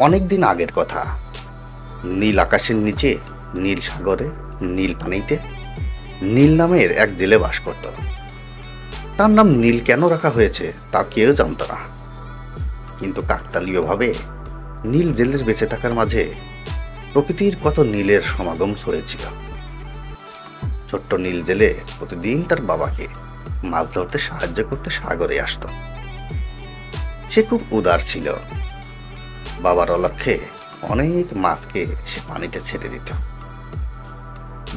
অনেকদিন আগের কথা। নীল আকাশের নিচে, নীল সাগরে, নীল পানিতে নীল নামের এক জেলে বাস করত। তার নাম নীল কেন রাখা হয়েছে তা কেউ জানত না, কিন্তু কাকতালীয়ভাবে নীল জেলের বেঁচে থাকার মাঝে প্রকৃতির কত নীলের সমাগম হয়েছিল। ছোট্ট নীল জেলে প্রতিদিন তার বাবাকে মাছ ধরতে সাহায্য করতে সাগরে আসত। সে খুব উদার ছিল। বাবার অলক্ষ্যে অনেক মাছকে সে পানিতে ছেড়ে দিত।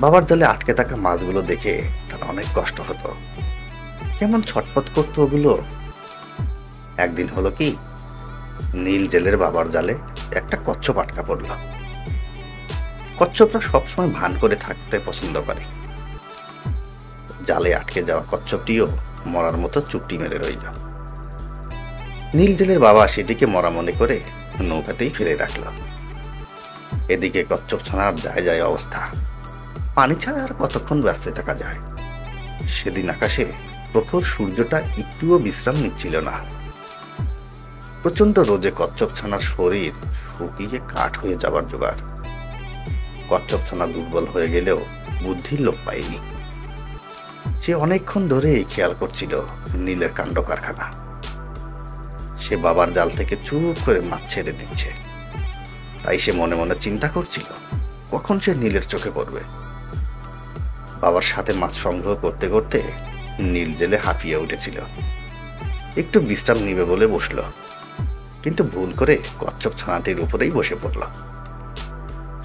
বাবার জালে আটকে থাকা মাছগুলো দেখে তার অনেক কষ্ট হতো। কেমন ছটফট করতো ওগুলো। একদিন হলো কি, নীল জেলের বাবার জালে একটা কচ্ছপ আটকা পড়ল। কচ্ছপরা সবসময় ভান করে থাকতে পছন্দ করে। জালে আটকে যাওয়া কচ্ছপটিও মরার মতো চুপটি মেরে রইল। নীল জেলের বাবা সেটিকে মরা মনে করে নৌকাতেই ফেলে রাখল। এদিকে কচ্ছপ ছানার যায় যায় অবস্থা। পানি ছাড়া আর কতক্ষণ ব্যস্ত থাকা যায়। সেদিন আকাশে প্রখর সূর্যটা একটুও বিশ্রাম নিচ্ছিল না। প্রচন্ড রোদে কচ্ছপ ছানার শরীর শুকিয়ে কাঠ হয়ে যাবার জোগাড়। কচ্ছপ ছানা দুর্বল হয়ে গেলেও বুদ্ধির লোপ পায়নি। সে অনেকক্ষণ ধরে খেয়াল করছিল নীলের কাণ্ড কারখানা। সে বাবার জাল থেকে চুপ করে মাছ ছেড়ে দিচ্ছে। তাই সে মনে মনে চিন্তা করছিল কখন সে নীলের চোখে পড়বে। বাবার সাথে মাছ সংগ্রহ করতে করতে নীল জেলে হাঁপিয়ে উঠেছিল। একটু বিশ্রাম নিবে বলে বসল, কিন্তু ভুল করে কচ্ছপ ছানাটির উপরেই বসে পড়ল।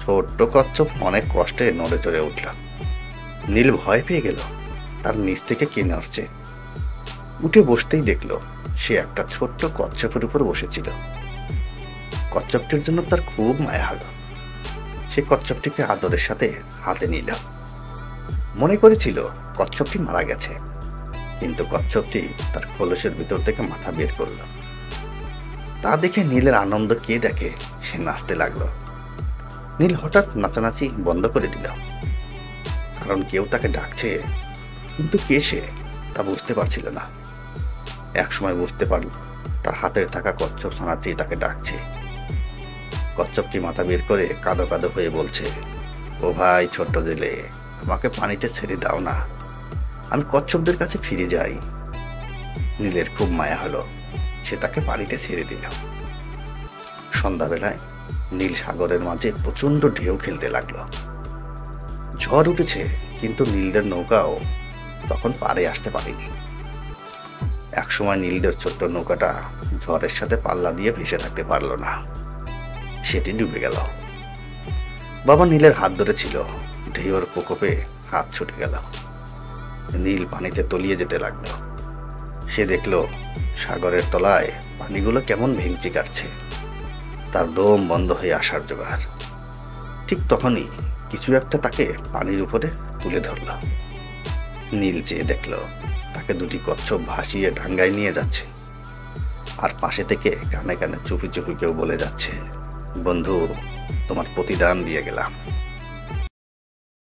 ছোট্ট কচ্ছপ অনেক কষ্টে নড়ে চড়ে উঠল। নীল ভয় পেয়ে গেল তার নিচ থেকে কে নড়ছে। উঠে বসতেই দেখল সে একটা ছোট্ট কচ্ছপের উপর বসেছিল। কচ্ছপটির জন্য তার খুব মায়া হলো। সে কচ্ছপটিকে আদরের সাথে হাতে নিল। মনে করেছিল কচ্ছপটি মারা গেছে, কিন্তু কচ্ছপটি তার খোলসের ভিতর থেকে মাথা বের করল। তা দেখে নীলের আনন্দ কে দেখে, সে নাচতে লাগলো। নীল হঠাৎ নাচানাচি বন্ধ করে দিল, কারণ কেউ তাকে ডাকছে, কিন্তু কে সে তা বুঝতে পারছিল না। একসময় বুঝতে পারল তার হাতের থাকা কচ্ছপ ছানাটি তাকে ডাকছে। কচ্ছপটি মাথা বের করে কাঁদো কাঁদো হয়ে বলছে, ও ভাই ছোট্ট জেলে, আমাকে পানিতে ছেড়ে দাও না, আমি কচ্ছপদের কাছে ফিরে যাই। নীলের খুব মায়া হলো, সে তাকে পানিতে ছেড়ে দিল। সন্ধ্যাবেলায় নীল সাগরের মাঝে প্রচন্ড ঢেউ খেলতে লাগলো। ঝড় উঠেছে, কিন্তু নীলদের নৌকাও তখন পাড়ে আসতে পারেনি। একসময় নীলদের ছোট্ট নৌকাটা ঝড়ের সাথে পাল্লা দিয়ে ভেসে থাকতে পারল না, সেটি ডুবে গেল। বাবা নীলের হাত ধরেছিল, ঢেউর প্রকোপে হাত ছুটে গেল। নীল পানিতে তলিয়ে যেতে লাগলো। সে দেখল সাগরের তলায় পানিগুলো কেমন ভেঙচি কাটছে। তার দম বন্ধ হয়ে আসার জোগাড়। ঠিক তখনই কিছু একটা তাকে পানির উপরে তুলে ধরল। নীল চেয়ে দেখল তাকে দুটি কচ্ছপ ভাসিয়ে ডাঙ্গায় নিয়ে যাচ্ছে, আর পাশে থেকে কানে কানে চুপি চুপি কেউ বলে যাচ্ছে, বন্ধু, তোমার প্রতিদান দিয়ে গেলাম।